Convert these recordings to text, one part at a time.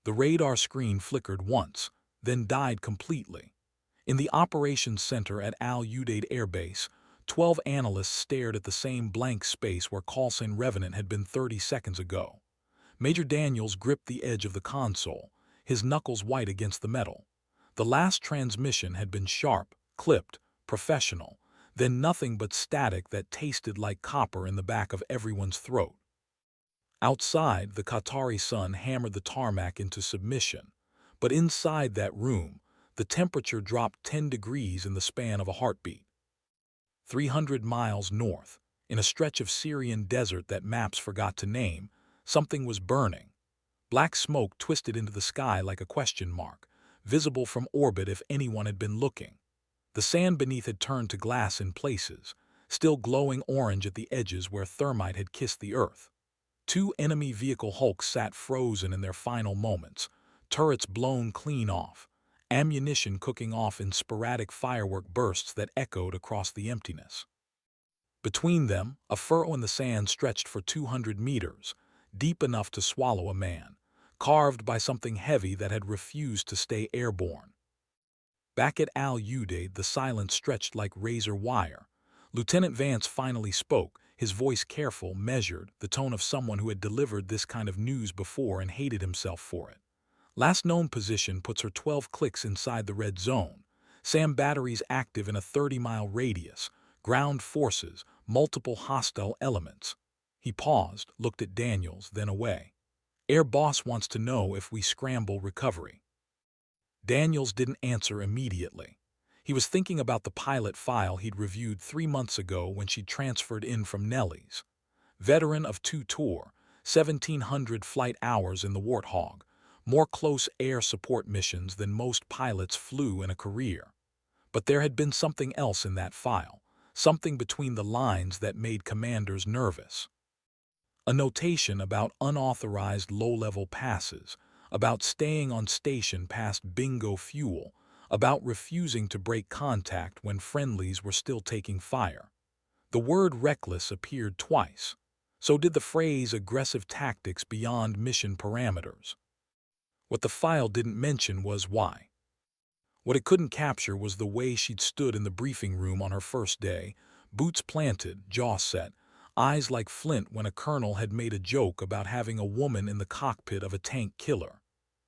The radar screen flickered once, then died completely. In the operations center at Al-Udeid Air Base, 12 analysts stared at the same blank space where Coulson Revenant had been 30 seconds ago. Major Daniels gripped the edge of the console, his knuckles white against the metal. The last transmission had been sharp, clipped, professional, then nothing but static that tasted like copper in the back of everyone's throat. Outside, the Qatari sun hammered the tarmac into submission, but inside that room, the temperature dropped 10 degrees in the span of a heartbeat. 300 miles north, in a stretch of Syrian desert that maps forgot to name, something was burning. Black smoke twisted into the sky like a question mark, visible from orbit if anyone had been looking. The sand beneath had turned to glass in places, still glowing orange at the edges where thermite had kissed the earth. Two enemy vehicle hulks sat frozen in their final moments, turrets blown clean off, ammunition cooking off in sporadic firework bursts that echoed across the emptiness. Between them, a furrow in the sand stretched for 200 meters, deep enough to swallow a man, carved by something heavy that had refused to stay airborne. Back at Al-Udeid, the silence stretched like razor wire. Lieutenant Vance finally spoke, his voice careful, measured, the tone of someone who had delivered this kind of news before and hated himself for it. Last known position puts her 12 clicks inside the red zone. SAM batteries active in a 30-mile radius. Ground forces, multiple hostile elements. He paused, looked at Daniels, then away. Air boss wants to know if we scramble recovery. Daniels didn't answer immediately. He was thinking about the pilot file he'd reviewed 3 months ago when she transferred in from Nellie's. Veteran of 2 tour, 1,700 flight hours in the Warthog, more close air support missions than most pilots flew in a career. But there had been something else in that file, something between the lines that made commanders nervous. A notation about unauthorized low-level passes, about staying on station past bingo fuel, about refusing to break contact when friendlies were still taking fire. The word reckless appeared twice. So did the phrase aggressive tactics beyond mission parameters. What the file didn't mention was why. What it couldn't capture was the way she'd stood in the briefing room on her first day, boots planted, jaw set, eyes like flint when a colonel had made a joke about having a woman in the cockpit of a tank killer.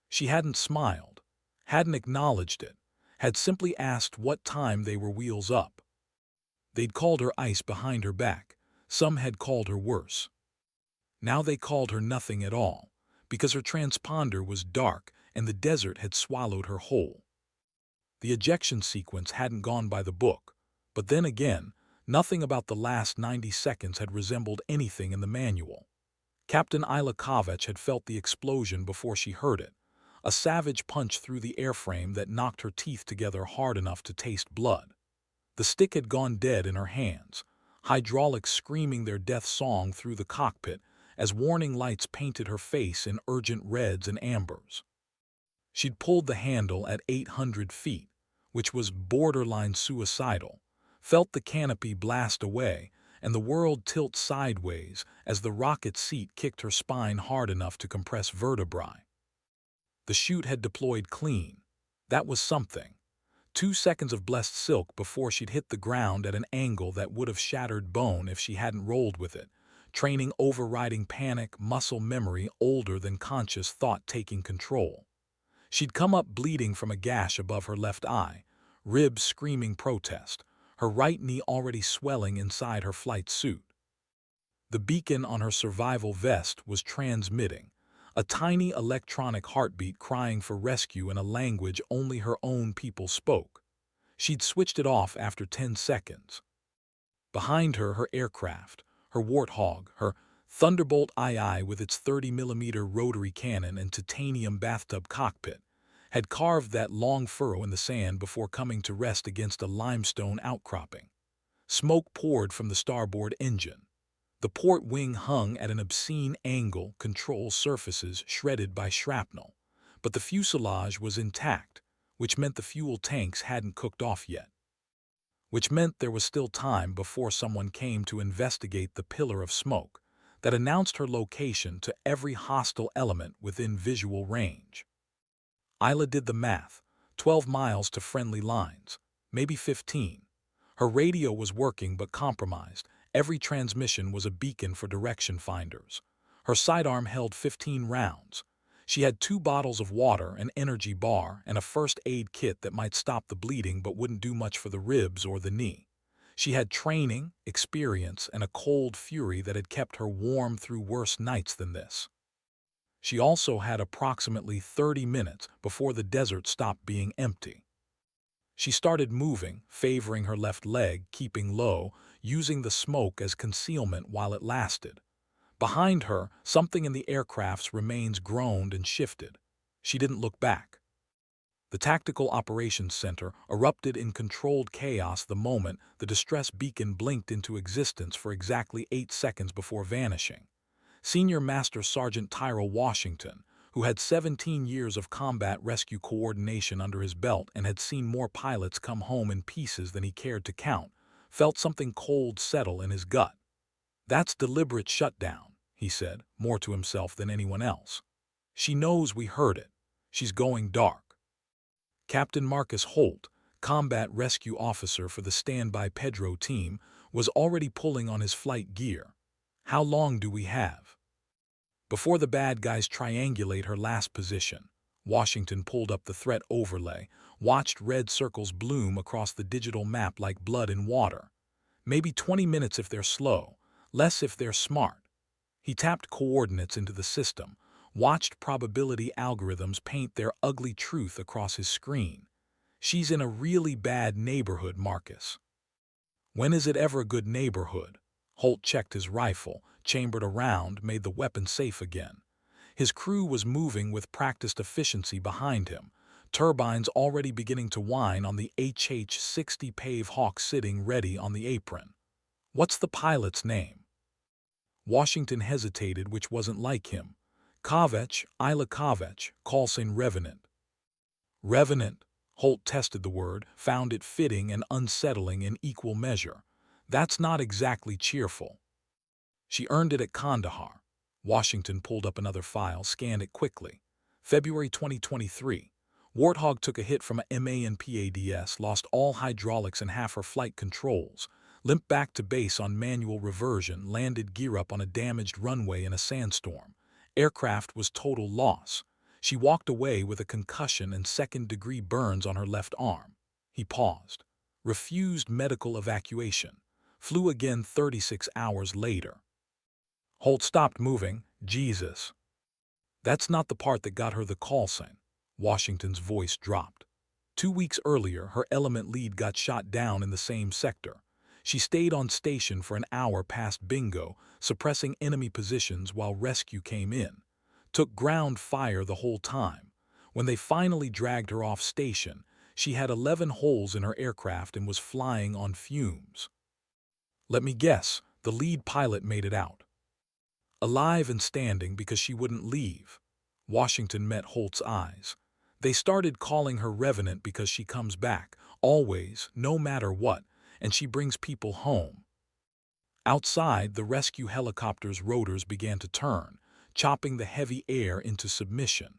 She hadn't smiled, hadn't acknowledged it, had simply asked what time they were wheels up. They'd called her ice behind her back, some had called her worse. Now they called her nothing at all, because her transponder was dark and the desert had swallowed her whole. The ejection sequence hadn't gone by the book, but then again, nothing about the last 90 seconds had resembled anything in the manual. Captain Isla Kovac had felt the explosion before she heard it, a savage punch through the airframe that knocked her teeth together hard enough to taste blood. The stick had gone dead in her hands, hydraulics screaming their death song through the cockpit as warning lights painted her face in urgent reds and ambers. She'd pulled the handle at 800 feet, which was borderline suicidal, felt the canopy blast away and the world tilt sideways as the rocket seat kicked her spine hard enough to compress vertebrae. The chute had deployed clean. That was something. 2 seconds of blessed silk before she'd hit the ground at an angle that would have shattered bone if she hadn't rolled with it, training overriding panic, muscle memory older than conscious thought taking control. She'd come up bleeding from a gash above her left eye, ribs screaming protest, her right knee already swelling inside her flight suit. The beacon on her survival vest was transmitting, a tiny electronic heartbeat crying for rescue in a language only her own people spoke. She'd switched it off after 10 seconds. Behind her, her aircraft, her Warthog, her Thunderbolt II with its 30mm rotary cannon and titanium bathtub cockpit, had carved that long furrow in the sand before coming to rest against a limestone outcropping. Smoke poured from the starboard engine. The port wing hung at an obscene angle, control surfaces shredded by shrapnel, but the fuselage was intact, which meant the fuel tanks hadn't cooked off yet. Which meant there was still time before someone came to investigate the pillar of smoke, that announced her location to every hostile element within visual range. Isla did the math, 12 miles to friendly lines, maybe 15. Her radio was working but compromised. Every transmission was a beacon for direction finders. Her sidearm held 15 rounds. She had 2 bottles of water, an energy bar, and a first aid kit that might stop the bleeding but wouldn't do much for the ribs or the knee. She had training, experience, and a cold fury that had kept her warm through worse nights than this. She also had approximately 30 minutes before the desert stopped being empty. She started moving, favoring her left leg, keeping low, using the smoke as concealment while it lasted. Behind her, something in the aircraft's remains groaned and shifted. She didn't look back. The Tactical Operations Center erupted in controlled chaos the moment the distress beacon blinked into existence for exactly 8 seconds before vanishing. Senior Master Sergeant Tyrell Washington, who had 17 years of combat rescue coordination under his belt and had seen more pilots come home in pieces than he cared to count, felt something cold settle in his gut. "That's deliberate shutdown," he said, more to himself than anyone else. "She knows we heard it. She's going dark." Captain Marcus Holt, combat rescue officer for the Standby Pedro team, was already pulling on his flight gear. "How long do we have?" Before the bad guys triangulate her last position, Washington pulled up the threat overlay, watched red circles bloom across the digital map like blood in water. "Maybe 20 minutes if they're slow, less if they're smart." He tapped coordinates into the system, watched probability algorithms paint their ugly truth across his screen. "She's in a really bad neighborhood, Marcus." "When is it ever a good neighborhood?" Holt checked his rifle, chambered a round, made the weapon safe again. His crew was moving with practiced efficiency behind him, turbines already beginning to whine on the HH-60 Pave Hawk sitting ready on the apron. "What's the pilot's name?" Washington hesitated, which wasn't like him. "Kovach, Isla Kovach, call sign Revenant." "Revenant?" Holt tested the word, found it fitting and unsettling in equal measure. "That's not exactly cheerful." "She earned it at Kandahar." Washington pulled up another file, scanned it quickly. February 2023. Warthog took a hit from a MAN PADS, lost all hydraulics and half her flight controls, limped back to base on manual reversion, landed gear up on a damaged runway in a sandstorm. Aircraft was total loss. She walked away with a concussion and second-degree burns on her left arm. He paused. Refused medical evacuation. Flew again 36 hours later. Holt stopped moving. "Jesus." "That's not the part that got her the call sign." Washington's voice dropped. 2 weeks earlier, her element lead got shot down in the same sector. She stayed on station for an hour past bingo, suppressing enemy positions while rescue came in. Took ground fire the whole time. When they finally dragged her off station, she had 11 holes in her aircraft and was flying on fumes. "Let me guess, the lead pilot made it out." "Alive and standing because she wouldn't leave." Washington met Holt's eyes. "They started calling her Revenant because she comes back, always, no matter what, and she brings people home." Outside, the rescue helicopter's rotors began to turn, chopping the heavy air into submission.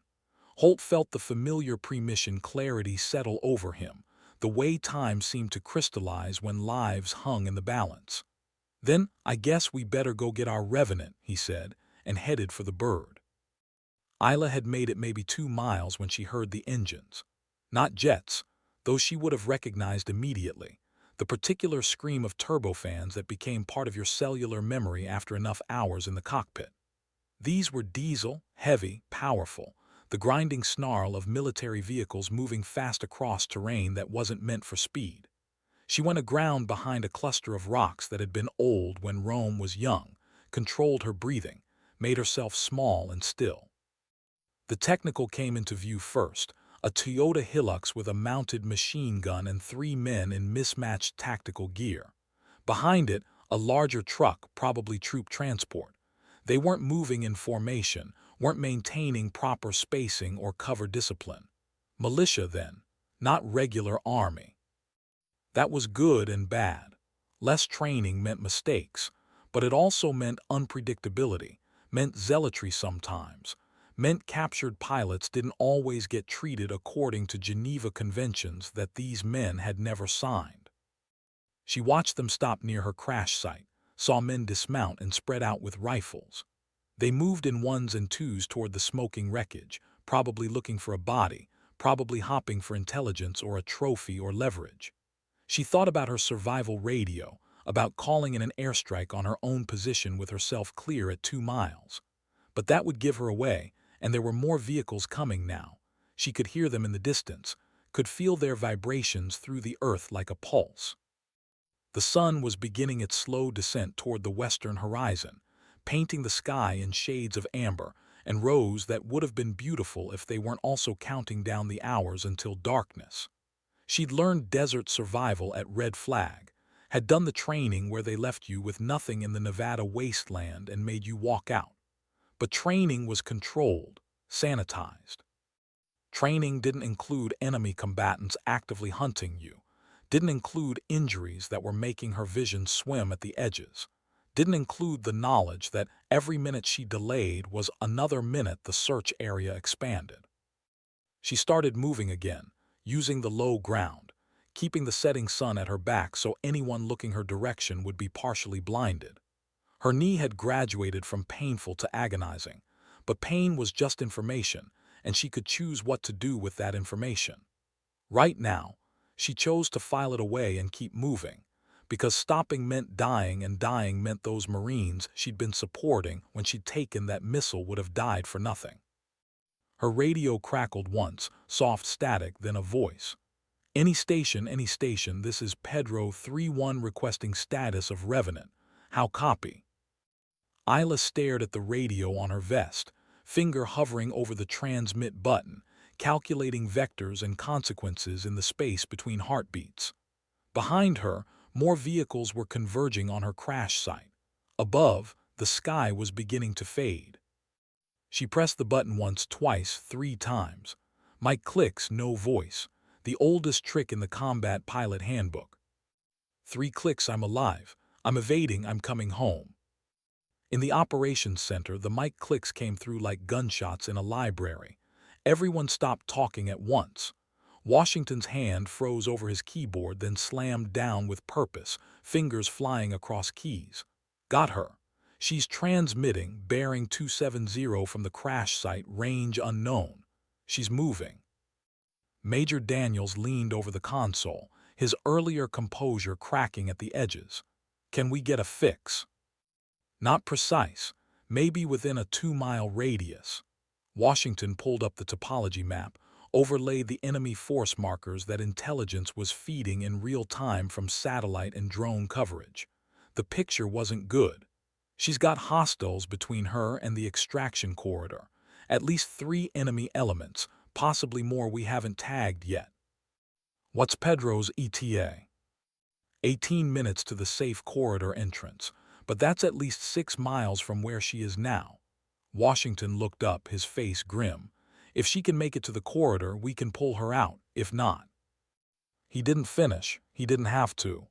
Holt felt the familiar pre-mission clarity settle over him, the way time seemed to crystallize when lives hung in the balance. "Then I guess we better go get our Revenant," he said, and headed for the bird. Isla had made it maybe 2 miles when she heard the engines. Not jets, those she would have recognized immediately. The particular scream of turbofans that became part of your cellular memory after enough hours in the cockpit. These were diesel, heavy, powerful, the grinding snarl of military vehicles moving fast across terrain that wasn't meant for speed. She went aground behind a cluster of rocks that had been old when Rome was young, controlled her breathing, made herself small and still. The technical came into view first, a Toyota Hilux with a mounted machine gun and 3 men in mismatched tactical gear. Behind it, a larger truck, probably troop transport. They weren't moving in formation, weren't maintaining proper spacing or cover discipline. Militia, then, not regular army. That was good and bad. Less training meant mistakes, But it also meant unpredictability, meant zealotry sometimes, meant captured pilots didn't always get treated according to Geneva Conventions that these men had never signed. She watched them stop near her crash site, saw men dismount and spread out with rifles. They moved in ones and twos toward the smoking wreckage, probably looking for a body, probably hopping for intelligence or a trophy or leverage. She thought about her survival radio, about calling in an airstrike on her own position with herself clear at 2 miles. But that would give her away, and there were more vehicles coming now. She could hear them in the distance, could feel their vibrations through the earth like a pulse. The sun was beginning its slow descent toward the western horizon, painting the sky in shades of amber and rose that would have been beautiful if they weren't also counting down the hours until darkness. She'd learned desert survival at Red Flag, had done the training where they left you with nothing in the Nevada wasteland and made you walk out. But training was controlled, sanitized. Training didn't include enemy combatants actively hunting you, didn't include injuries that were making her vision swim at the edges, didn't include the knowledge that every minute she delayed was another minute the search area expanded. She started moving again, using the low ground, keeping the setting sun at her back so anyone looking her direction would be partially blinded. Her knee had graduated from painful to agonizing, but pain was just information, and she could choose what to do with that information. Right now, she chose to file it away and keep moving, because stopping meant dying and dying meant those Marines she'd been supporting when she'd taken that missile would have died for nothing. Her radio crackled once, soft static, then a voice. Any station, this is Pedro 3-1 requesting status of Revenant. How copy? Isla stared at the radio on her vest, finger hovering over the transmit button, calculating vectors and consequences in the space between heartbeats. Behind her, more vehicles were converging on her crash site. Above, the sky was beginning to fade. She pressed the button once, twice, 3 times. Mic clicks, no voice. The oldest trick in the combat pilot handbook. 3 clicks, I'm alive. I'm evading, I'm coming home. In the operations center, the mic clicks came through like gunshots in a library. Everyone stopped talking at once. Washington's hand froze over his keyboard, then slammed down with purpose, fingers flying across keys. Got her. She's transmitting, bearing 270 from the crash site, range unknown. She's moving. Major Daniels leaned over the console, his earlier composure cracking at the edges. Can we get a fix? Not precise, maybe within a 2-mile radius. Washington pulled up the topology map, overlaid the enemy force markers that intelligence was feeding in real time from satellite and drone coverage. The picture wasn't good. She's got hostiles between her and the extraction corridor, at least 3 enemy elements, possibly more we haven't tagged yet. What's Pedro's ETA? 18 minutes to the safe corridor entrance, but that's at least 6 miles from where she is now. Washington looked up, his face grim. If she can make it to the corridor, we can pull her out. If not. He didn't finish. He didn't have to.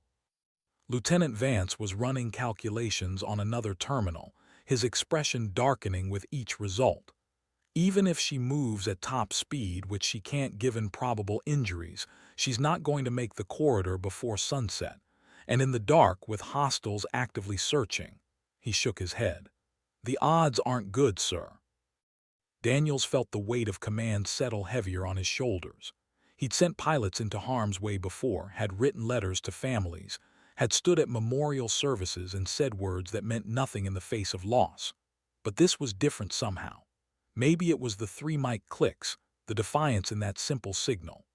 Lieutenant Vance was running calculations on another terminal, his expression darkening with each result. Even if she moves at top speed, which she can't given probable injuries, she's not going to make the corridor before sunset. And in the dark, with hostiles actively searching. He shook his head. The odds aren't good, sir. Daniels felt the weight of command settle heavier on his shoulders. He'd sent pilots into harm's way before, had written letters to families, had stood at memorial services and said words that meant nothing in the face of loss. But this was different somehow. Maybe it was the 3 mic clicks, the defiance in that simple signal.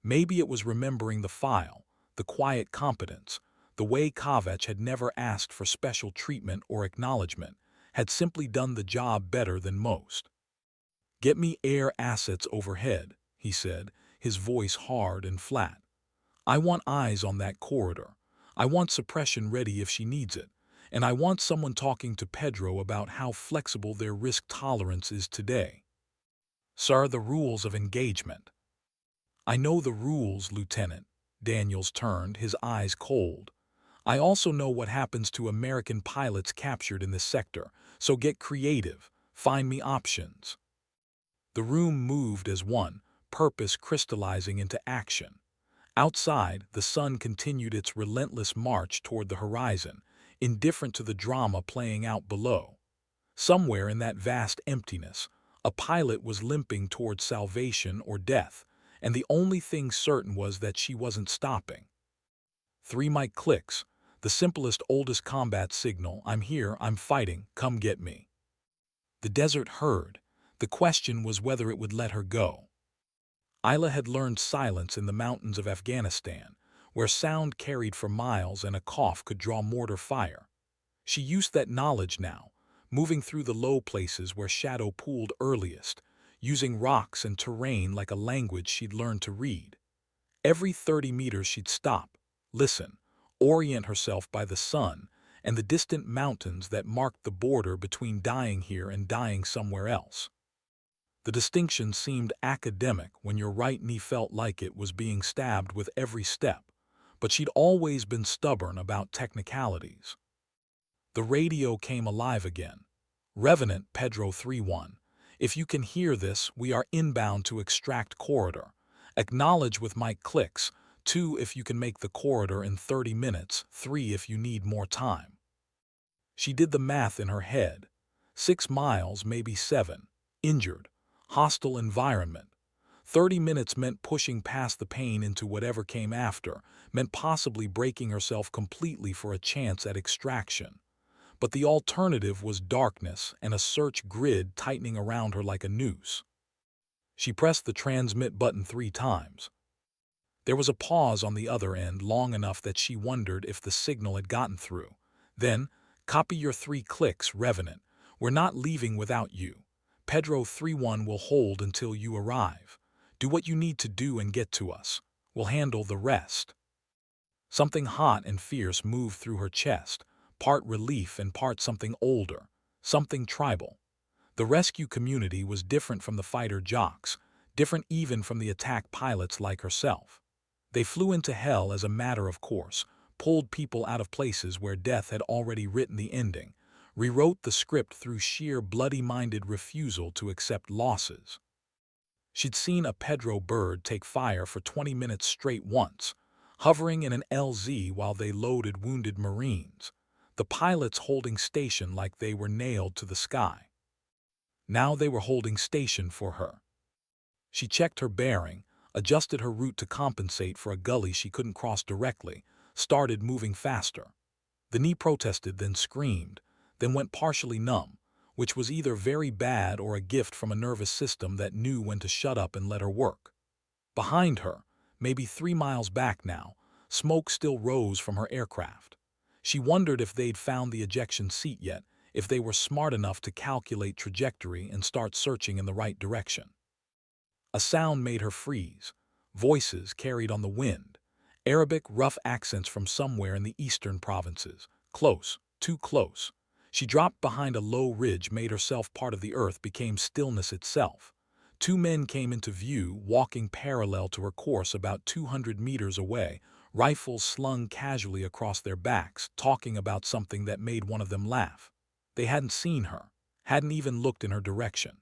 Maybe it was remembering the file, the quiet competence, the way Kovach had never asked for special treatment or acknowledgement, had simply done the job better than most. Get me air assets overhead, he said, his voice hard and flat. I want eyes on that corridor. I want suppression ready if she needs it. And I want someone talking to Pedro about how flexible their risk tolerance is today. Sir, the rules of engagement. I know the rules, Lieutenant. Daniels turned, his eyes cold. I also know what happens to American pilots captured in this sector, so get creative. Find me options." The room moved as one, purpose crystallizing into action. Outside, the sun continued its relentless march toward the horizon, indifferent to the drama playing out below. Somewhere in that vast emptiness, a pilot was limping toward salvation or death, and the only thing certain was that she wasn't stopping. 3 mic clicks, the simplest, oldest combat signal: "I'm here, I'm fighting, come get me." The desert heard. The question was whether it would let her go. Isla had learned silence in the mountains of Afghanistan, where sound carried for miles and a cough could draw mortar fire. She used that knowledge now, moving through the low places where shadow pooled earliest, using rocks and terrain like a language she'd learned to read. Every 30 meters she'd stop, listen, orient herself by the sun and the distant mountains that marked the border between dying here and dying somewhere else. The distinction seemed academic when your right knee felt like it was being stabbed with every step, but she'd always been stubborn about technicalities. The radio came alive again. "Revenant Pedro 3-1. If you can hear this, we are inbound to extract corridor. Acknowledge with mic clicks. 2 if you can make the corridor in 30 minutes, 3 if you need more time." She did the math in her head. 6 miles, maybe 7. Injured. Hostile environment. 30 minutes meant pushing past the pain into whatever came after, meant possibly breaking herself completely for a chance at extraction. But the alternative was darkness and a search grid tightening around her like a noose. She pressed the transmit button 3 times. There was a pause on the other end, long enough that she wondered if the signal had gotten through. Then, "Copy your 3 clicks, Revenant. We're not leaving without you. Pedro 3-1 will hold until you arrive. Do what you need to do and get to us. We'll handle the rest." Something hot and fierce moved through her chest, part relief and part something older, something tribal. The rescue community was different from the fighter jocks, different even from the attack pilots like herself. They flew into hell as a matter of course, pulled people out of places where death had already written the ending, rewrote the script through sheer bloody-minded refusal to accept losses. She'd seen a Pedro bird take fire for 20 minutes straight once, hovering in an LZ while they loaded wounded Marines, the pilots holding station like they were nailed to the sky. Now they were holding station for her. She checked her bearing, adjusted her route to compensate for a gully she couldn't cross directly, started moving faster. The knee protested, then screamed, then went partially numb, which was either very bad or a gift from a nervous system that knew when to shut up and let her work. Behind her, maybe 3 miles back now, smoke still rose from her aircraft. She wondered if they'd found the ejection seat yet, if they were smart enough to calculate trajectory and start searching in the right direction. A sound made her freeze. Voices carried on the wind. Arabic rough accents from somewhere in the eastern provinces. Close, too close. She dropped behind a low ridge, made herself part of the earth, became stillness itself. 2 men came into view, walking parallel to her course about 200 meters away, rifles slung casually across their backs, talking about something that made one of them laugh. They hadn't seen her, hadn't even looked in her direction.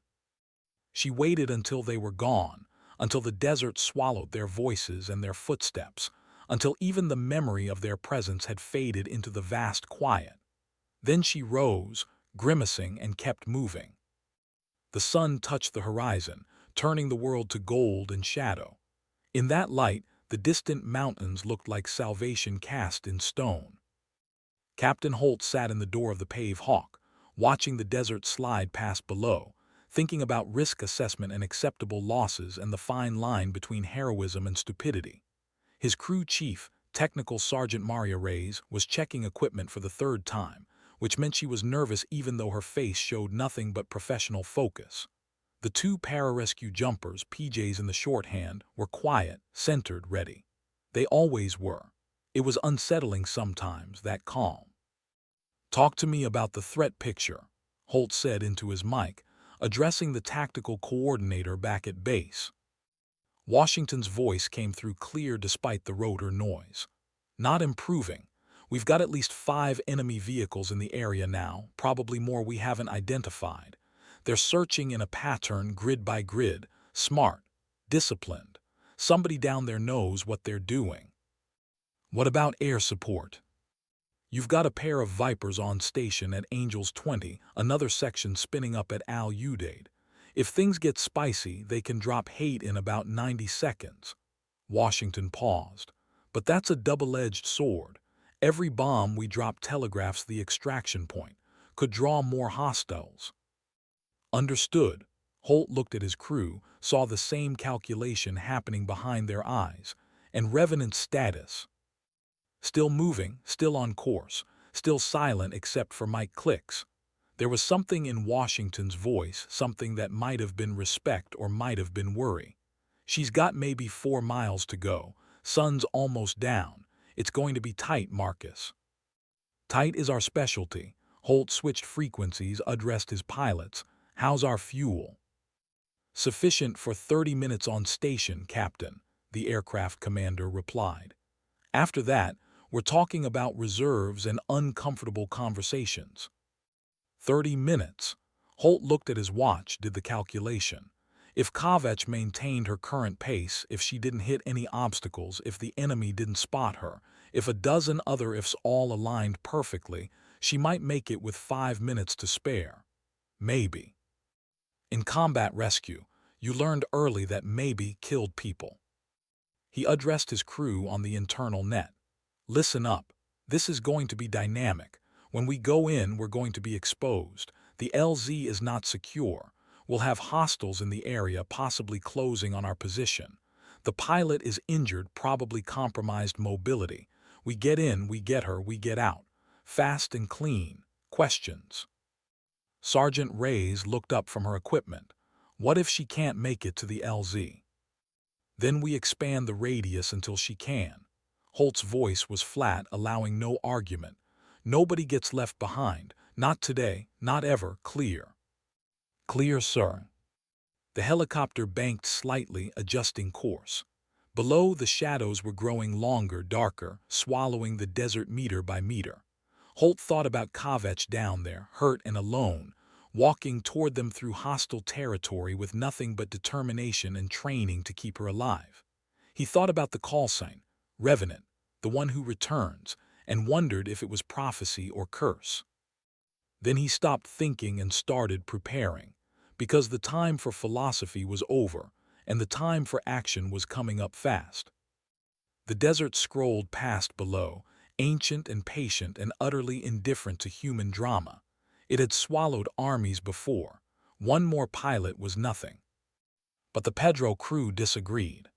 She waited until they were gone, until the desert swallowed their voices and their footsteps, until even the memory of their presence had faded into the vast quiet. Then she rose, grimacing, and kept moving. The sun touched the horizon, turning the world to gold and shadow. In that light, the distant mountains looked like salvation cast in stone. Captain Holt sat in the door of the Pave Hawk, watching the desert slide past below, thinking about risk assessment and acceptable losses and the fine line between heroism and stupidity. His crew chief, Technical Sergeant Maria Reyes, was checking equipment for the 3rd time, which meant she was nervous even though her face showed nothing but professional focus. The 2 pararescue jumpers, PJs in the shorthand, were quiet, centered, ready. They always were. It was unsettling sometimes, that calm. "Talk to me about the threat picture," Holt said into his mic, addressing the tactical coordinator back at base. Washington's voice came through clear despite the rotor noise. "Not improving. We've got at least 5 enemy vehicles in the area now, probably more we haven't identified. They're searching in a pattern grid by grid, smart, disciplined. Somebody down there knows what they're doing. What about air support? You've got a pair of Vipers on station at Angels 20, another section spinning up at Al-Udeid. If things get spicy, they can drop hate in about 90 seconds. Washington paused. But that's a double-edged sword. Every bomb we drop telegraphs the extraction point, could draw more hostiles. Understood. Holt looked at his crew, saw the same calculation happening behind their eyes, and Revenant's status. Still moving, still on course, still silent except for mic clicks. There was something in Washington's voice, something that might have been respect or might have been worry. She's got maybe 4 miles to go. Sun's almost down. It's going to be tight, Marcus. Tight is our specialty. Holt switched frequencies, addressed his pilots. How's our fuel? Sufficient for 30 minutes on station, Captain, the aircraft commander replied. After that, we're talking about reserves and uncomfortable conversations. 30 minutes. Holt looked at his watch, did the calculation. If Kavech maintained her current pace, if she didn't hit any obstacles, if the enemy didn't spot her, if a dozen other ifs all aligned perfectly, she might make it with 5 minutes to spare. Maybe. In combat rescue, you learned early that maybe killed people. He addressed his crew on the internal net. Listen up. This is going to be dynamic. When we go in, we're going to be exposed. The LZ is not secure. We'll have hostiles in the area, possibly closing on our position. The pilot is injured, probably compromised mobility. We get in, we get her, we get out. Fast and clean. Questions. Sergeant Reyes looked up from her equipment. What if she can't make it to the LZ? Then we expand the radius until she can. Holt's voice was flat, allowing no argument. Nobody gets left behind. Not today, not ever. Clear. Clear, sir. The helicopter banked slightly, adjusting course. Below, the shadows were growing longer, darker, swallowing the desert meter by meter. Holt thought about Kavech down there, hurt and alone, walking toward them through hostile territory with nothing but determination and training to keep her alive. He thought about the call sign, Revenant, the one who returns, and wondered if it was prophecy or curse. Then he stopped thinking and started preparing, because the time for philosophy was over, and the time for action was coming up fast. The desert scrolled past below, ancient and patient and utterly indifferent to human drama. It had swallowed armies before. One more pilot was nothing. But the Pedro crew disagreed.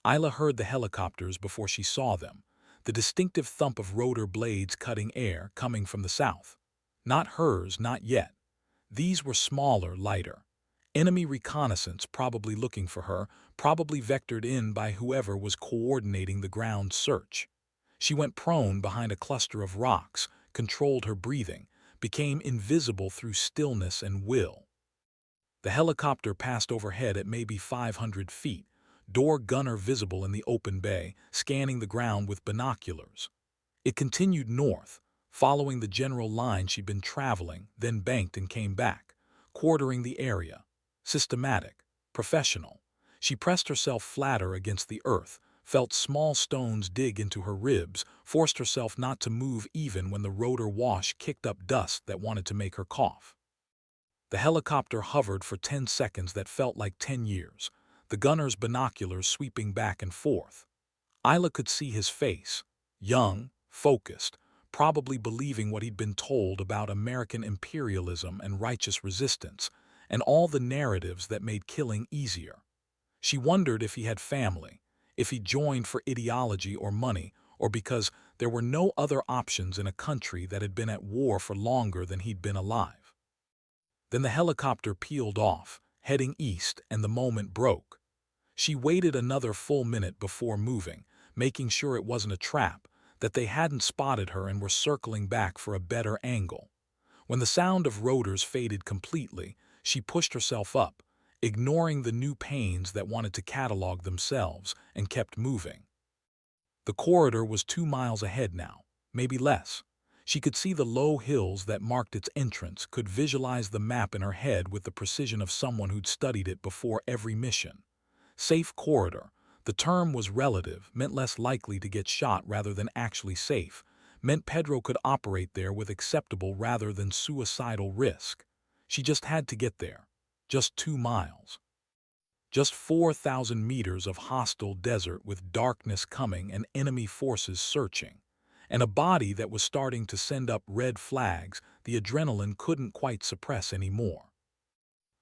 Isla heard the helicopters before she saw them, the distinctive thump of rotor blades cutting air coming from the south. Not hers, not yet. These were smaller, lighter. Enemy reconnaissance probably looking for her, probably vectored in by whoever was coordinating the ground search. She went prone behind a cluster of rocks, controlled her breathing, became invisible through stillness and will. The helicopter passed overhead at maybe 500 feet, door gunner visible in the open bay, scanning the ground with binoculars. It continued north, following the general line she'd been traveling, then banked and came back, quartering the area. Systematic, professional. She pressed herself flatter against the earth, felt small stones dig into her ribs, forced herself not to move even when the rotor wash kicked up dust that wanted to make her cough. The helicopter hovered for 10 seconds that felt like 10 years, the gunner's binoculars sweeping back and forth. Isla could see his face, young, focused, probably believing what he'd been told about American imperialism and righteous resistance, and all the narratives that made killing easier. She wondered if he had family, if he joined for ideology or money, or because there were no other options in a country that had been at war for longer than he'd been alive. Then the helicopter peeled off, heading east, and the moment broke. She waited another full minute before moving, making sure it wasn't a trap, that they hadn't spotted her and were circling back for a better angle. When the sound of rotors faded completely, she pushed herself up, ignoring the new pains that wanted to catalog themselves, and kept moving. The corridor was 2 miles ahead now. maybe less. She could see the low hills that marked its entrance, could visualize the map in her head with the precision of someone who'd studied it before every mission. Safe corridor. The term was relative, meant less likely to get shot rather than actually safe, meant Pedro could operate there with acceptable rather than suicidal risk. She just had to get there. Just 2 miles. Just 4,000 meters of hostile desert with darkness coming and enemy forces searching. And a body that was starting to send up red flags the adrenaline couldn't quite suppress anymore.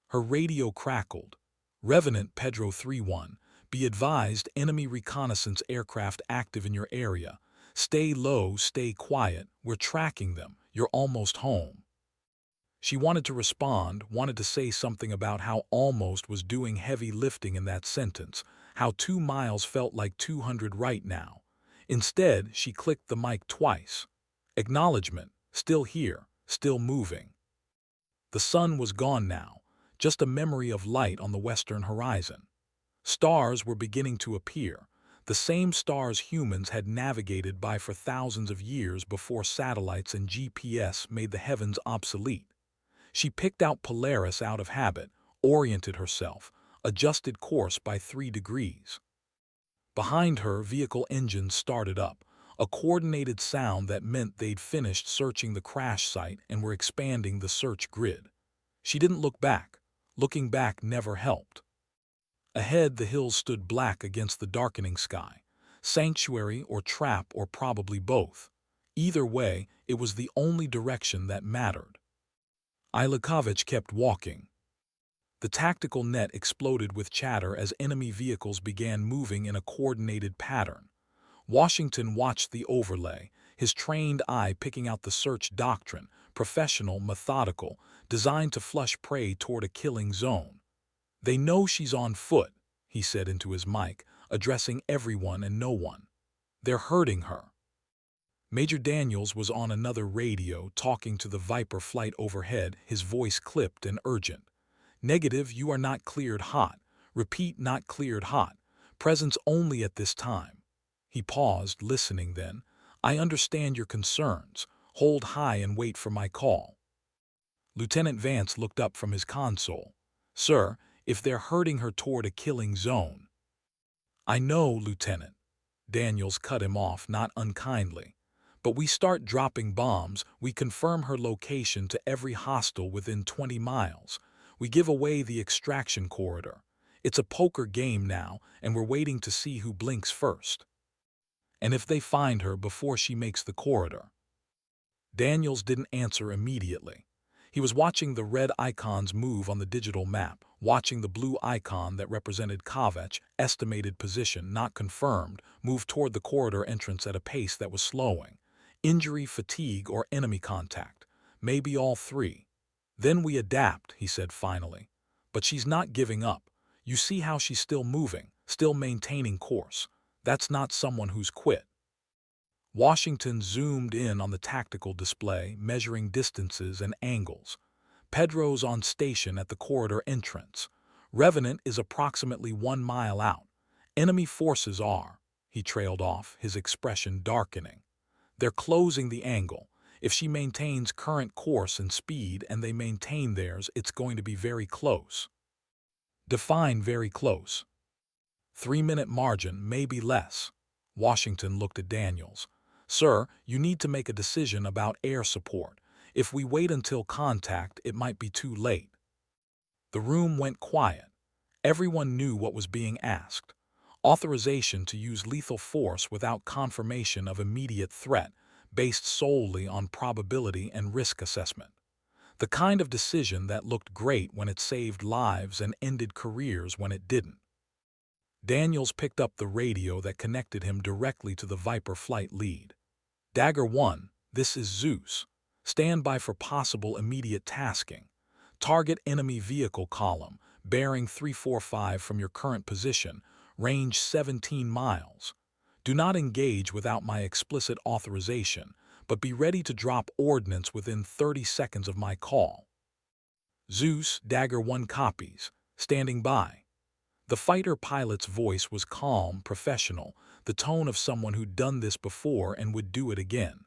Her radio crackled. Revenant Pedro 3-1, be advised, enemy reconnaissance aircraft active in your area. Stay low, stay quiet, we're tracking them, you're almost home. She wanted to respond, wanted to say something about how almost was doing heavy lifting in that sentence, how 2 miles felt like 200 right now. Instead, she clicked the mic twice. Acknowledgement, still here, still moving. The sun was gone now, just a memory of light on the western horizon. Stars were beginning to appear, the same stars humans had navigated by for thousands of years before satellites and GPS made the heavens obsolete. She picked out Polaris out of habit, oriented herself, adjusted course by 3 degrees. Behind her, vehicle engines started up, a coordinated sound that meant they'd finished searching the crash site and were expanding the search grid. She didn't look back. Looking back never helped. Ahead, the hills stood black against the darkening sky. Sanctuary or trap or probably both. Either way, it was the only direction that mattered. Ilikovich kept walking. The tactical net exploded with chatter as enemy vehicles began moving in a coordinated pattern. Washington watched the overlay, his trained eye picking out the search doctrine, professional, methodical, designed to flush prey toward a killing zone. They know she's on foot, he said into his mic, addressing everyone and no one. They're hurting her. Major Daniels was on another radio, talking to the Viper flight overhead, his voice clipped and urgent. Negative, you are not cleared hot. Repeat, not cleared hot. Presence only at this time. He paused, listening then. I understand your concerns. Hold high and wait for my call. Lieutenant Vance looked up from his console. Sir, if they're hurting her toward a killing zone. I know, Lieutenant. Daniels cut him off, not unkindly. But we start dropping bombs, we confirm her location to every hostile within 20 miles. We give away the extraction corridor. It's a poker game now, and we're waiting to see who blinks first. And if they find her before she makes the corridor. Daniels didn't answer immediately. He was watching the red icons move on the digital map, watching the blue icon that represented Kovach, estimated position, not confirmed, move toward the corridor entrance at a pace that was slowing. Injury, fatigue, or enemy contact. Maybe all 3. Then we adapt, he said finally. But she's not giving up. You see how she's still moving, still maintaining course. That's not someone who's quit. Washington zoomed in on the tactical display, measuring distances and angles. Pedro's on station at the corridor entrance. Revenant is approximately 1 mile out. Enemy forces are, he trailed off, his expression darkening. They're closing the angle. If she maintains current course and speed and they maintain theirs, it's going to be very close. Define very close. 3-minute margin, maybe less. Washington looked at Daniels. Sir, you need to make a decision about air support. If we wait until contact, it might be too late. The room went quiet. Everyone knew what was being asked. Authorization to use lethal force without confirmation of immediate threat, based solely on probability and risk assessment. The kind of decision that looked great when it saved lives and ended careers when it didn't. Daniels picked up the radio that connected him directly to the Viper flight lead. Dagger 1, this is Zeus. Stand by for possible immediate tasking. Target enemy vehicle column, bearing 345 from your current position, range 17 miles. Do not engage without my explicit authorization, but be ready to drop ordnance within 30 seconds of my call. Zeus, Dagger 1 copies, standing by. The fighter pilot's voice was calm, professional, the tone of someone who'd done this before and would do it again.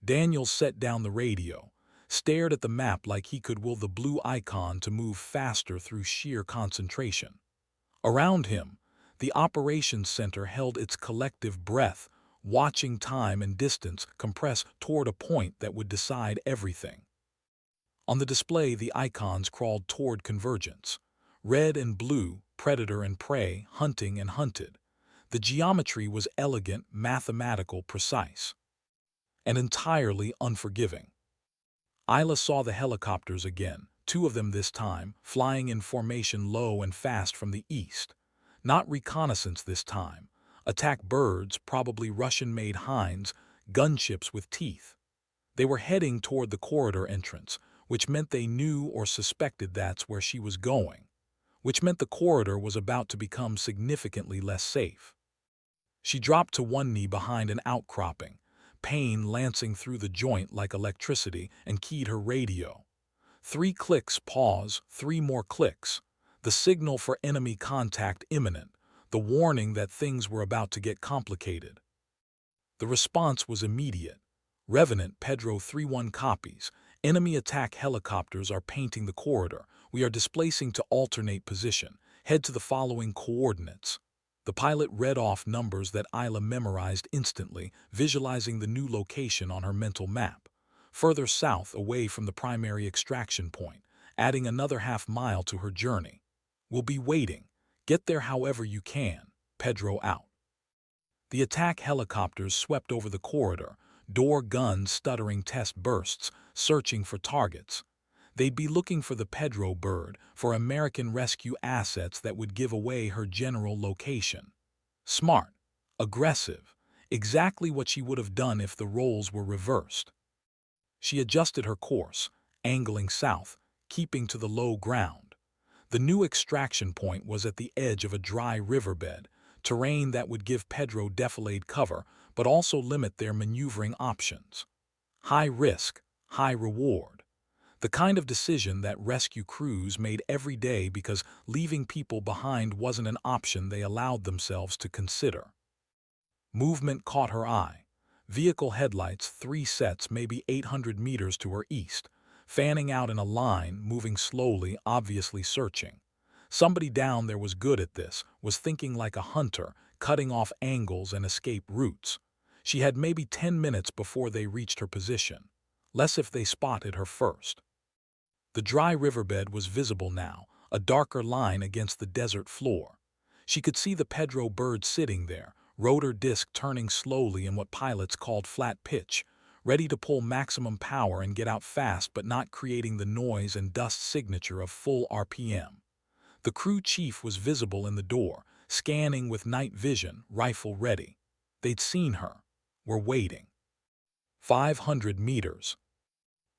Daniel set down the radio, stared at the map like he could will the blue icon to move faster through sheer concentration. Around him, the operations center held its collective breath, watching time and distance compress toward a point that would decide everything. On the display, the icons crawled toward convergence. Red and blue, predator and prey, hunting and hunted. The geometry was elegant, mathematical, precise, and entirely unforgiving. Isla saw the helicopters again, two of them this time, flying in formation low and fast from the east. Not reconnaissance this time. Attack birds, probably Russian-made Hinds, gunships with teeth. They were heading toward the corridor entrance, which meant they knew or suspected that's where she was going, which meant the corridor was about to become significantly less safe. She dropped to one knee behind an outcropping, pain lancing through the joint like electricity, and keyed her radio. 3 clicks, pause, 3 more clicks. The signal for enemy contact imminent, the warning that things were about to get complicated. The response was immediate. Revenant Pedro 3-1 copies. Enemy attack helicopters are painting the corridor. We are displacing to alternate position. Head to the following coordinates. The pilot read off numbers that Isla memorized instantly, visualizing the new location on her mental map. Further south, away from the primary extraction point, adding another half-mile to her journey. We'll be waiting. Get there however you can. Pedro out. The attack helicopters swept over the corridor, door guns stuttering test bursts, searching for targets. They'd be looking for the Pedro bird, for American rescue assets that would give away her general location. Smart, aggressive, exactly what she would have done if the roles were reversed. She adjusted her course, angling south, keeping to the low ground. The new extraction point was at the edge of a dry riverbed, terrain that would give Pedro defilade cover but also limit their maneuvering options. High risk, high reward. The kind of decision that rescue crews made every day because leaving people behind wasn't an option they allowed themselves to consider. Movement caught her eye. Vehicle headlights, 3 sets, maybe 800 meters to her east, fanning out in a line, moving slowly, obviously searching. Somebody down there was good at this, was thinking like a hunter, cutting off angles and escape routes. She had maybe 10 minutes before they reached her position. Less if they spotted her first. The dry riverbed was visible now, a darker line against the desert floor. She could see the Pedro bird sitting there, rotor disc turning slowly in what pilots called flat pitch, ready to pull maximum power and get out fast but not creating the noise and dust signature of full RPM. The crew chief was visible in the door, scanning with night vision, rifle ready. They'd seen her. Were waiting. 500 meters.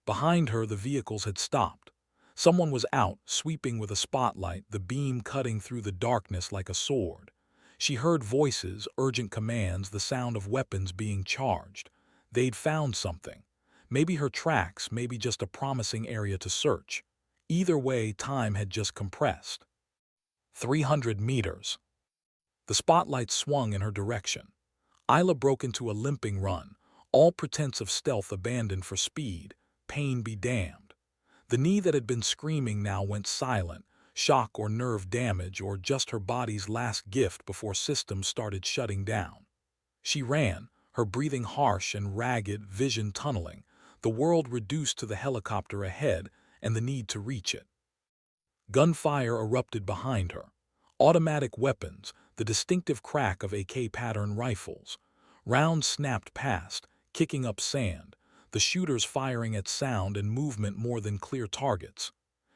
Behind her, the vehicles had stopped. Someone was out, sweeping with a spotlight, the beam cutting through the darkness like a sword. She heard voices, urgent commands, the sound of weapons being charged. They'd found something. Maybe her tracks, maybe just a promising area to search. Either way, time had just compressed. 300 meters. The spotlight swung in her direction. Isla broke into a limping run, all pretense of stealth abandoned for speed. Pain be damned. The knee that had been screaming now went silent, shock or nerve damage or just her body's last gift before systems started shutting down. She ran, her breathing harsh and ragged, vision tunneling, the world reduced to the helicopter ahead and the need to reach it. Gunfire erupted behind her. Automatic weapons, the distinctive crack of AK pattern rifles. Rounds snapped past, kicking up sand, the shooters firing at sound and movement more than clear targets.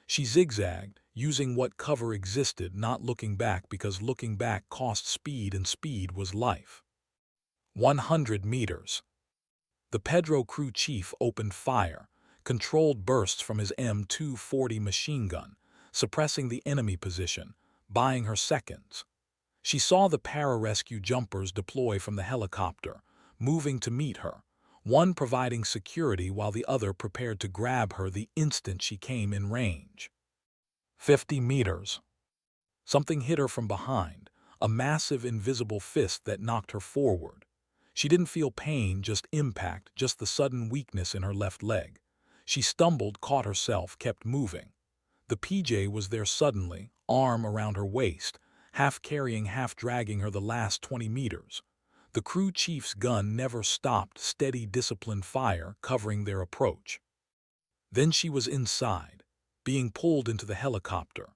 She zigzagged, using what cover existed, not looking back because looking back cost speed and speed was life. 100 meters. The Pedro crew chief opened fire, controlled bursts from his M240 machine gun, suppressing the enemy position, buying her seconds. She saw the pararescue jumpers deploy from the helicopter, moving to meet her, one providing security while the other prepared to grab her the instant she came in range. 50 meters. Something hit her from behind, a massive invisible fist that knocked her forward. She didn't feel pain, just impact, just the sudden weakness in her left leg. She stumbled, caught herself, kept moving. The PJ was there suddenly, arm around her waist, half carrying, half dragging her the last 20 meters. The crew chief's gun never stopped, steady, disciplined fire covering their approach. Then she was inside, being pulled into the helicopter,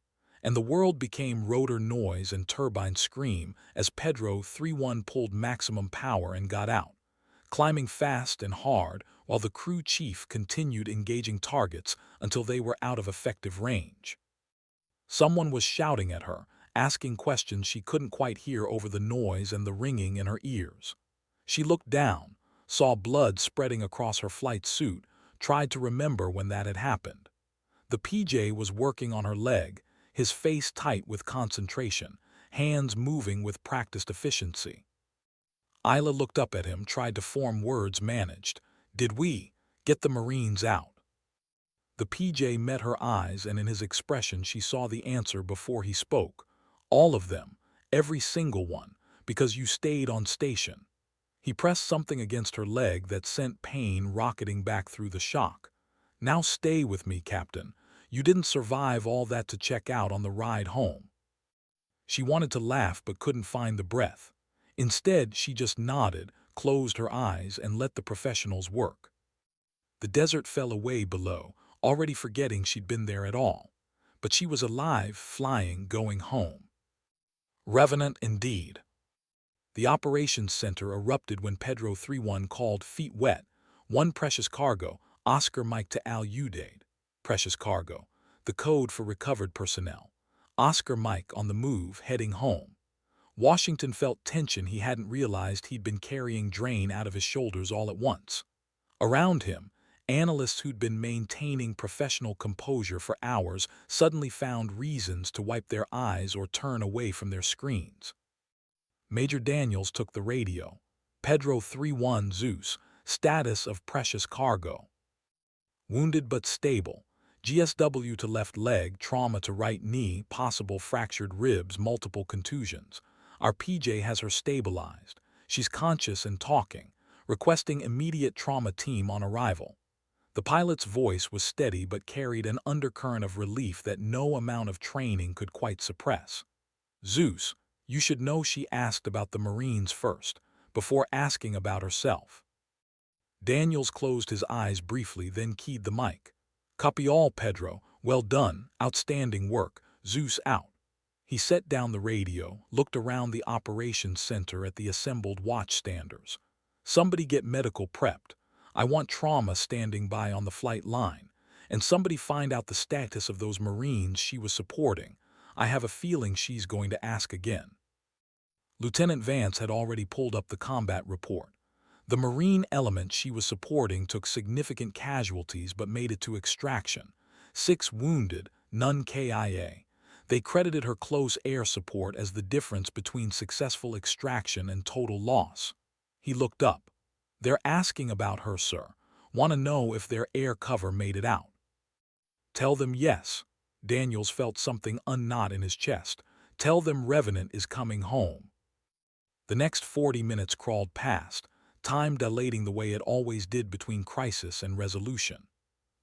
and the world became rotor noise and turbine scream as Pedro 3-1 pulled maximum power and got out, climbing fast and hard while the crew chief continued engaging targets until they were out of effective range. Someone was shouting at her, asking questions she couldn't quite hear over the noise and the ringing in her ears. She looked down, saw blood spreading across her flight suit, tried to remember when that had happened. The PJ was working on her leg, his face tight with concentration, hands moving with practiced efficiency. Isla looked up at him, tried to form words, managed. "Did we get the Marines out?" The PJ met her eyes, and in his expression she saw the answer before he spoke. "All of them, every single one, because you stayed on station." He pressed something against her leg that sent pain rocketing back through the shock. "Now stay with me, Captain. You didn't survive all that to check out on the ride home." She wanted to laugh but couldn't find the breath. Instead, she just nodded, closed her eyes, and let the professionals work. The desert fell away below, already forgetting she'd been there at all. But she was alive, flying, going home. Revenant indeed. The operations center erupted when Pedro 3-1 called "feet wet." One precious cargo, Oscar Mike to Al Udaid. Precious cargo, the code for recovered personnel. Oscar Mike on the move, heading home. Washington felt tension he hadn't realized he'd been carrying drain out of his shoulders all at once. Around him, analysts who'd been maintaining professional composure for hours suddenly found reasons to wipe their eyes or turn away from their screens. Major Daniels took the radio. "Pedro 3-1 Zeus, status of precious cargo. Wounded but stable. GSW to left leg, trauma to right knee, possible fractured ribs, multiple contusions. Our PJ has her stabilized. She's conscious and talking, requesting immediate trauma team on arrival." The pilot's voice was steady but carried an undercurrent of relief that no amount of training could quite suppress. "Zeus, you should know she asked about the Marines first, before asking about herself." Daniels closed his eyes briefly, then keyed the mic. "Copy all, Pedro. Well done. Outstanding work. Zeus out." He set down the radio, looked around the operations center at the assembled watchstanders. "Somebody get medical prepped. I want trauma standing by on the flight line. And somebody find out the status of those Marines she was supporting. I have a feeling she's going to ask again." Lieutenant Vance had already pulled up the combat report. The Marine element she was supporting took significant casualties but made it to extraction. 6 wounded, none KIA. They credited her close air support as the difference between successful extraction and total loss. He looked up. "They're asking about her, sir. Want to know if their air cover made it out." "Tell them yes." Daniels felt something unknot in his chest. "Tell them Revenant is coming home." The next 40 minutes crawled past, time dilating the way it always did between crisis and resolution.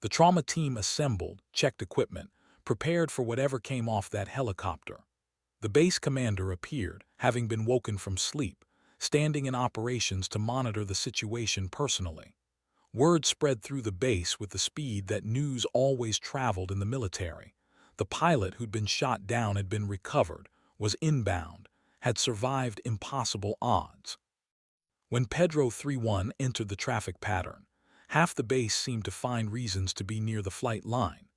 The trauma team assembled, checked equipment, prepared for whatever came off that helicopter. The base commander appeared, having been woken from sleep, standing in operations to monitor the situation personally. Word spread through the base with the speed that news always traveled in the military. The pilot who'd been shot down had been recovered, was inbound, had survived impossible odds. When Pedro 3-1 entered the traffic pattern, half the base seemed to find reasons to be near the flight line.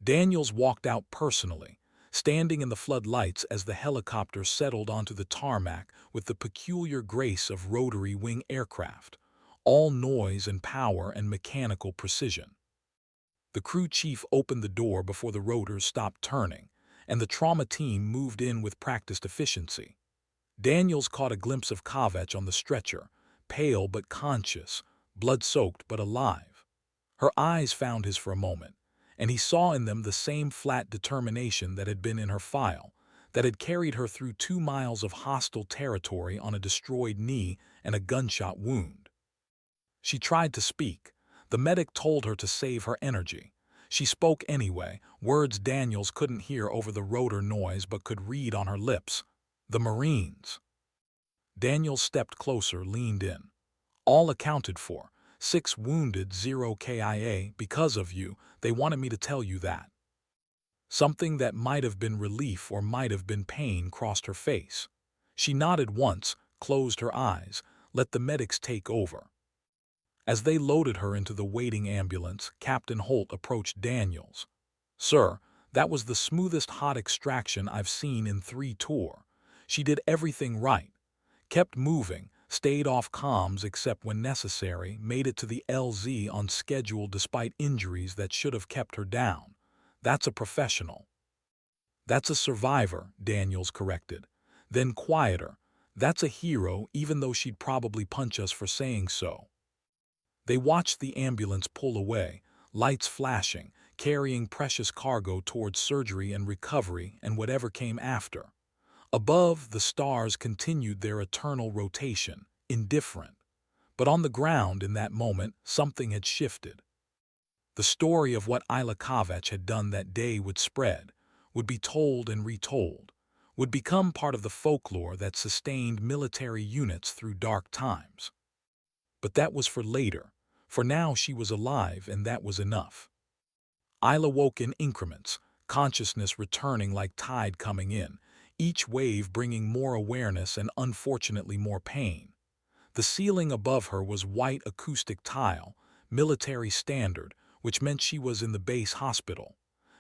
Daniels walked out personally, standing in the floodlights as the helicopter settled onto the tarmac with the peculiar grace of rotary wing aircraft, all noise and power and mechanical precision. The crew chief opened the door before the rotors stopped turning, and the trauma team moved in with practiced efficiency. Daniels caught a glimpse of Kavach on the stretcher, pale but conscious, blood-soaked but alive. Her eyes found his for a moment, and he saw in them the same flat determination that had been in her file, that had carried her through 2 miles of hostile territory on a destroyed knee and a gunshot wound. She tried to speak. The medic told her to save her energy. She spoke anyway, words Daniels couldn't hear over the rotor noise but could read on her lips. The Marines. Daniels stepped closer, leaned in. All accounted for. 6 wounded, 0 KIA, because of you. They wanted me to tell you that. Something that might have been relief or might have been pain crossed her face. She nodded once, closed her eyes, let the medics take over. As they loaded her into the waiting ambulance, Captain Holt approached Daniels. "Sir, that was the smoothest hot extraction I've seen in 3 tours. She did everything right. Kept moving, stayed off comms except when necessary, made it to the LZ on schedule despite injuries that should have kept her down. That's a professional." "That's a survivor," Daniels corrected. Then quieter. "That's a hero, even though she'd probably punch us for saying so." They watched the ambulance pull away, lights flashing, carrying precious cargo towards surgery and recovery and whatever came after. Above, the stars continued their eternal rotation, indifferent. But on the ground in that moment, something had shifted. The story of what Isla Kavach had done that day would spread, would be told and retold, would become part of the folklore that sustained military units through dark times. But that was for later. For now she was alive, and that was enough. Isla woke in increments, consciousness returning like tide coming in, each wave bringing more awareness and unfortunately more pain. The ceiling above her was white acoustic tile, military standard, which meant she was in the base hospital.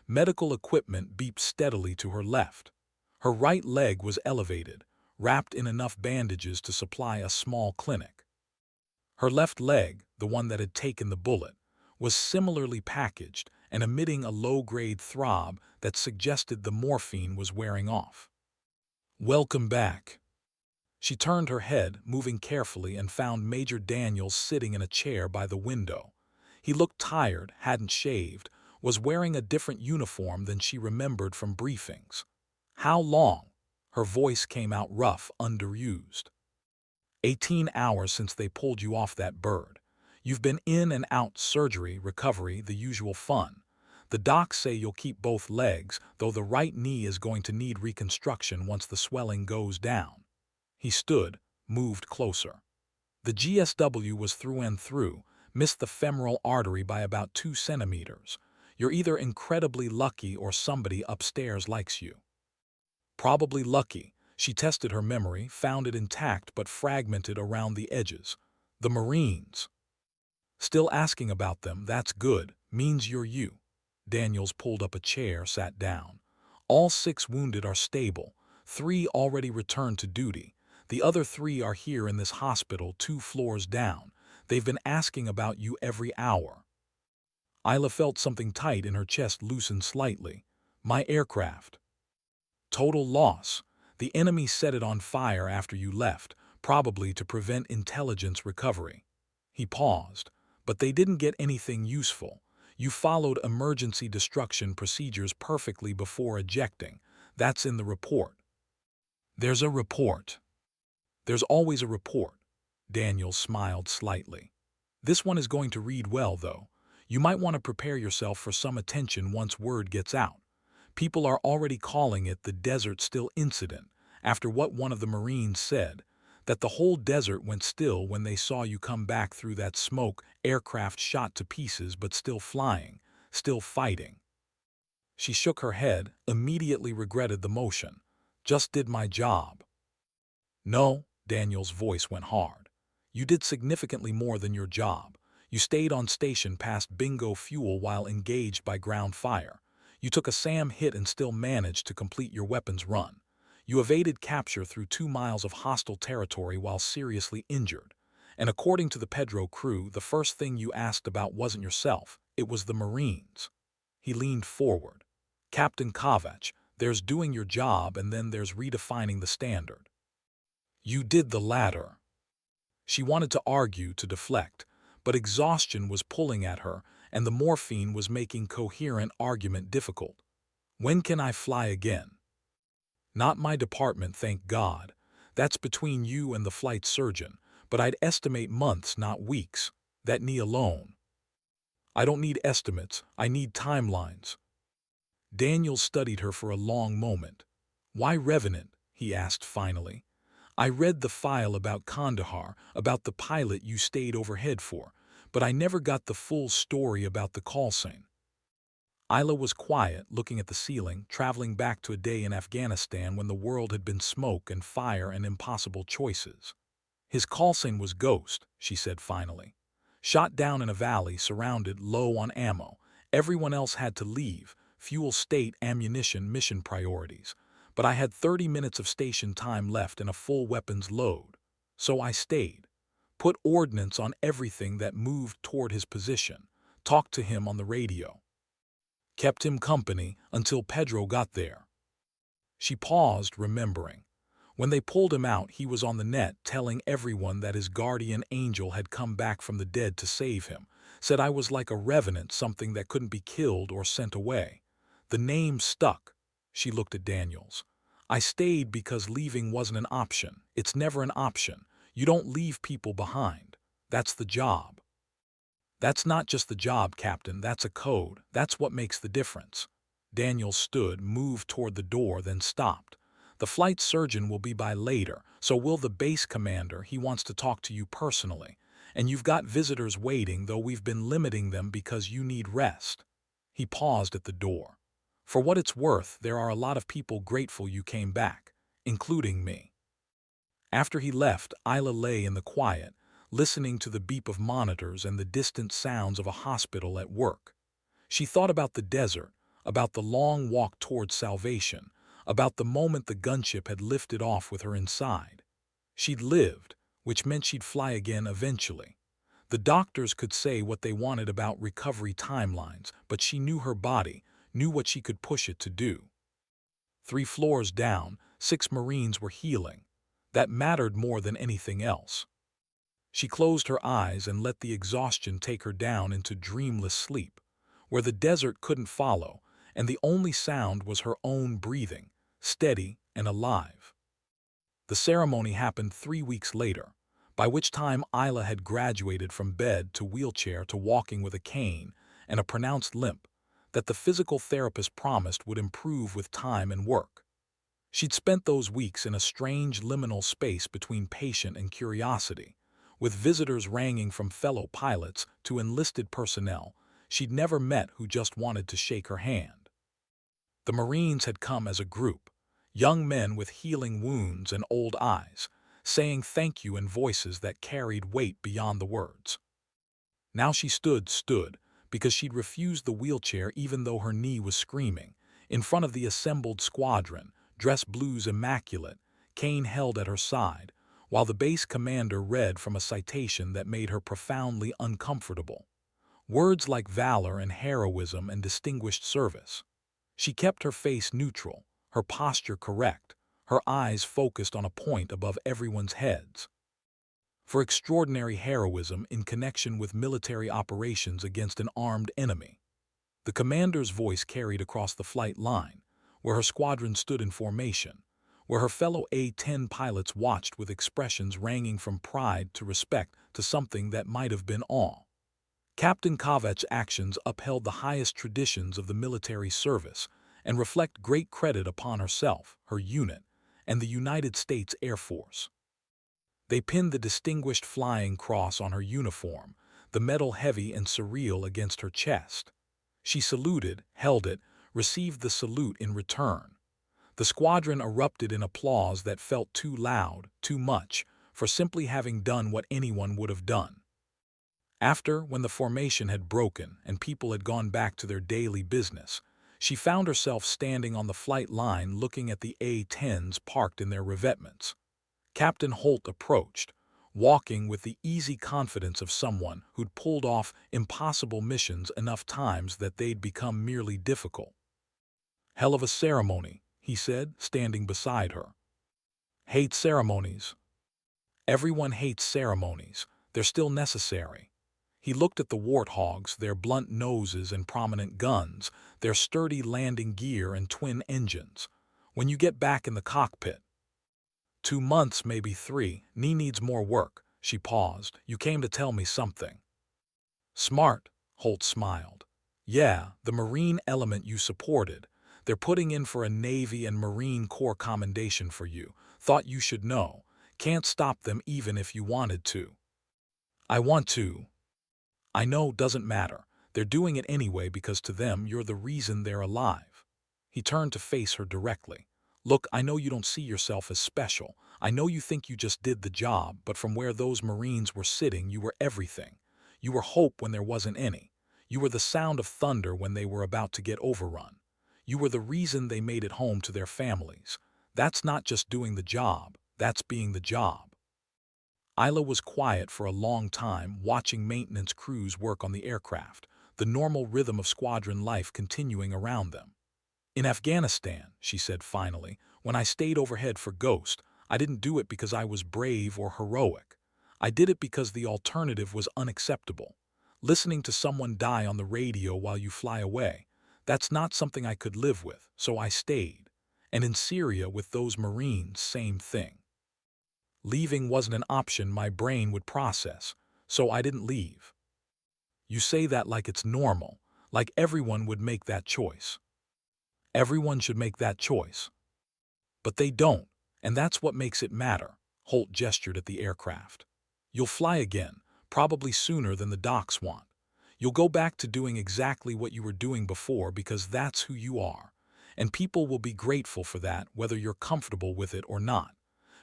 Medical equipment beeped steadily to her left. Her right leg was elevated, wrapped in enough bandages to supply a small clinic. Her left leg, the one that had taken the bullet, was similarly packaged and emitting a low-grade throb that suggested the morphine was wearing off. "Welcome back." She turned her head, moving carefully, and found Major Daniels sitting in a chair by the window. He looked tired, hadn't shaved, was wearing a different uniform than she remembered from briefings. "How long?" Her voice came out rough, underused. 18 hours since they pulled you off that bird. You've been in and out, surgery, recovery, the usual fun. The docs say you'll keep both legs, though the right knee is going to need reconstruction once the swelling goes down." He stood, moved closer. "The GSW was through and through, missed the femoral artery by about 2 centimeters. You're either incredibly lucky or somebody upstairs likes you." Probably lucky. She tested her memory, found it intact but fragmented around the edges. The Marines. Still asking about them, that's good, means you're you. Daniels pulled up a chair, sat down. "All 6 wounded are stable. 3 already returned to duty. The other 3 are here in this hospital 2 floors down. They've been asking about you every hour." Isla felt something tight in her chest loosen slightly. "My aircraft." "Total loss. The enemy set it on fire after you left, probably to prevent intelligence recovery." He paused. "But they didn't get anything useful. You followed emergency destruction procedures perfectly before ejecting. That's in the report." "There's a report." "There's always a report." Daniels smiled slightly. "This one is going to read well, though. You might want to prepare yourself for some attention once word gets out. People are already calling it the Desert Still incident, after what one of the Marines said, that the whole desert went still when they saw you come back through that smoke, aircraft shot to pieces but still flying, still fighting." She shook her head, immediately regretted the motion. "Just did my job." "No," Daniel's voice went hard. "You did significantly more than your job. You stayed on station past bingo fuel while engaged by ground fire. You took a SAM hit and still managed to complete your weapons run. You evaded capture through 2 miles of hostile territory while seriously injured. And according to the Pedro crew, the first thing you asked about wasn't yourself, it was the Marines." He leaned forward. "Captain Kavach, there's doing your job and then there's redefining the standard. You did the latter." She wanted to argue, to deflect, but exhaustion was pulling at her and the morphine was making coherent argument difficult. "When can I fly again?" Not my department, thank God. That's between you and the flight surgeon, but I'd estimate months, not weeks. That knee alone. I don't need estimates, I need timelines. Daniel studied her for a long moment. Why Revenant? He asked finally. I read the file about Kandahar, about the pilot you stayed overhead for, but I never got the full story about the call sign. Isla was quiet, looking at the ceiling, traveling back to a day in Afghanistan when the world had been smoke and fire and impossible choices. His call sign was Ghost, she said finally. Shot down in a valley, surrounded, low on ammo. Everyone else had to leave. Fuel, state, ammunition, mission priorities. But I had 30 minutes of station time left and a full weapons load. So I stayed. Put ordnance on everything that moved toward his position. Talked to him on the radio. Kept him company until Pedro got there. She paused, remembering. When they pulled him out, he was on the net telling everyone that his guardian angel had come back from the dead to save him. Said I was like a revenant, something that couldn't be killed or sent away. The name stuck. She looked at Daniels. I stayed because leaving wasn't an option. It's never an option. You don't leave people behind. That's the job. That's not just the job, Captain. That's a code. That's what makes the difference. Daniels stood, moved toward the door, then stopped. The flight surgeon will be by later, so will the base commander. He wants to talk to you personally. And you've got visitors waiting, though we've been limiting them because you need rest. He paused at the door. For what it's worth, there are a lot of people grateful you came back, including me. After he left, Isla lay in the quiet, listening to the beep of monitors and the distant sounds of a hospital at work. She thought about the desert, about the long walk towards salvation, about the moment the gunship had lifted off with her inside. She'd lived, which meant she'd fly again eventually. The doctors could say what they wanted about recovery timelines, but she knew her body, knew what she could push it to do. 3 floors down, 6 Marines were healing. That mattered more than anything else. She closed her eyes and let the exhaustion take her down into dreamless sleep, where the desert couldn't follow, and the only sound was her own breathing, steady and alive. The ceremony happened 3 weeks later, by which time Isla had graduated from bed to wheelchair to walking with a cane and a pronounced limp that the physical therapist promised would improve with time and work. She'd spent those weeks in a strange liminal space between patient and curiosity, with visitors ranging from fellow pilots to enlisted personnel she'd never met who just wanted to shake her hand. The Marines had come as a group, young men with healing wounds and old eyes, saying thank you in voices that carried weight beyond the words. Now she stood, because she'd refused the wheelchair even though her knee was screaming, in front of the assembled squadron, dress blues immaculate, cane held at her side, while the base commander read from a citation that made her profoundly uncomfortable. Words like valor and heroism and distinguished service. She kept her face neutral, her posture correct, her eyes focused on a point above everyone's heads. For extraordinary heroism in connection with military operations against an armed enemy. The commander's voice carried across the flight line, where her squadron stood in formation, where her fellow A-10 pilots watched with expressions ranging from pride to respect to something that might have been awe. Captain Kovach's actions upheld the highest traditions of the military service and reflect great credit upon herself, her unit, and the United States Air Force. They pinned the Distinguished Flying Cross on her uniform, the medal heavy and surreal against her chest. She saluted, held it, received the salute in return. The squadron erupted in applause that felt too loud, too much, for simply having done what anyone would have done. After, when the formation had broken and people had gone back to their daily business, she found herself standing on the flight line looking at the A-10s parked in their revetments. Captain Holt approached, walking with the easy confidence of someone who'd pulled off impossible missions enough times that they'd become merely difficult. "Hell of a ceremony," he said, standing beside her. "Hate ceremonies." "Everyone hates ceremonies. They're still necessary." He looked at the warthogs, their blunt noses and prominent guns, their sturdy landing gear and twin engines. When you get back in the cockpit. 2 months, maybe 3. Nee needs more work. She paused. You came to tell me something. Smart, Holt smiled. Yeah, the Marine element you supported. They're putting in for a Navy and Marine Corps commendation for you. Thought you should know. Can't stop them even if you wanted to. I want to. I know, doesn't matter. They're doing it anyway because to them you're the reason they're alive. He turned to face her directly. Look, I know you don't see yourself as special. I know you think you just did the job, but from where those Marines were sitting, you were everything. You were hope when there wasn't any. You were the sound of thunder when they were about to get overrun. You were the reason they made it home to their families. That's not just doing the job, that's being the job. Isla was quiet for a long time, watching maintenance crews work on the aircraft, the normal rhythm of squadron life continuing around them. In Afghanistan, she said finally, when I stayed overhead for Ghost, I didn't do it because I was brave or heroic. I did it because the alternative was unacceptable. Listening to someone die on the radio while you fly away, that's not something I could live with, so I stayed. And in Syria with those Marines, same thing. Leaving wasn't an option my brain would process, so I didn't leave. You say that like it's normal, like everyone would make that choice. Everyone should make that choice. But they don't, and that's what makes it matter, Holt gestured at the aircraft. You'll fly again, probably sooner than the docs want. You'll go back to doing exactly what you were doing before because that's who you are. And people will be grateful for that whether you're comfortable with it or not.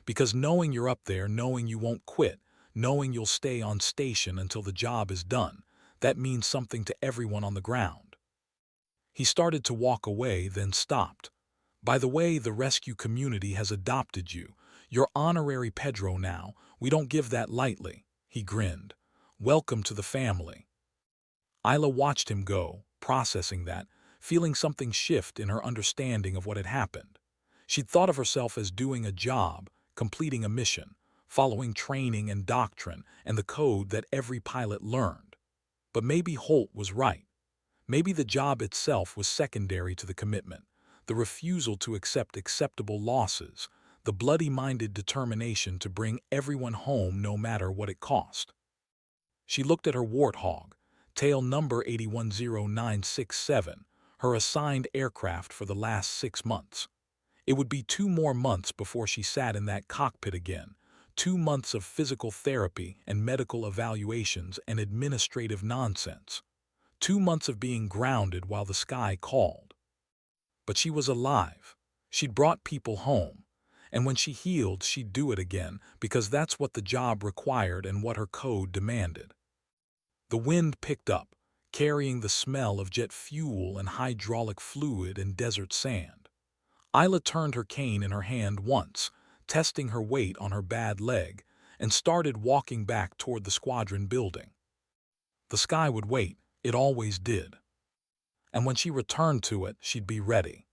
Because knowing you're up there, knowing you won't quit, knowing you'll stay on station until the job is done, that means something to everyone on the ground. He started to walk away, then stopped. By the way, the rescue community has adopted you. You're honorary Pedro now. We don't give that lightly. He grinned. Welcome to the family. Isla watched him go, processing that, feeling something shift in her understanding of what had happened. She'd thought of herself as doing a job, completing a mission, following training and doctrine and the code that every pilot learned. But maybe Holt was right. Maybe the job itself was secondary to the commitment, the refusal to accept acceptable losses, the bloody-minded determination to bring everyone home no matter what it cost. She looked at her warthog, tail number 810967, her assigned aircraft for the last 6 months. It would be 2 more months before she sat in that cockpit again, 2 months of physical therapy and medical evaluations and administrative nonsense, 2 months of being grounded while the sky called. But she was alive. She'd brought people home. And when she healed, she'd do it again, because that's what the job required and what her code demanded. The wind picked up, carrying the smell of jet fuel and hydraulic fluid and desert sand. Isla turned her cane in her hand once, testing her weight on her bad leg, and started walking back toward the squadron building. The sky would wait, it always did. And when she returned to it, she'd be ready.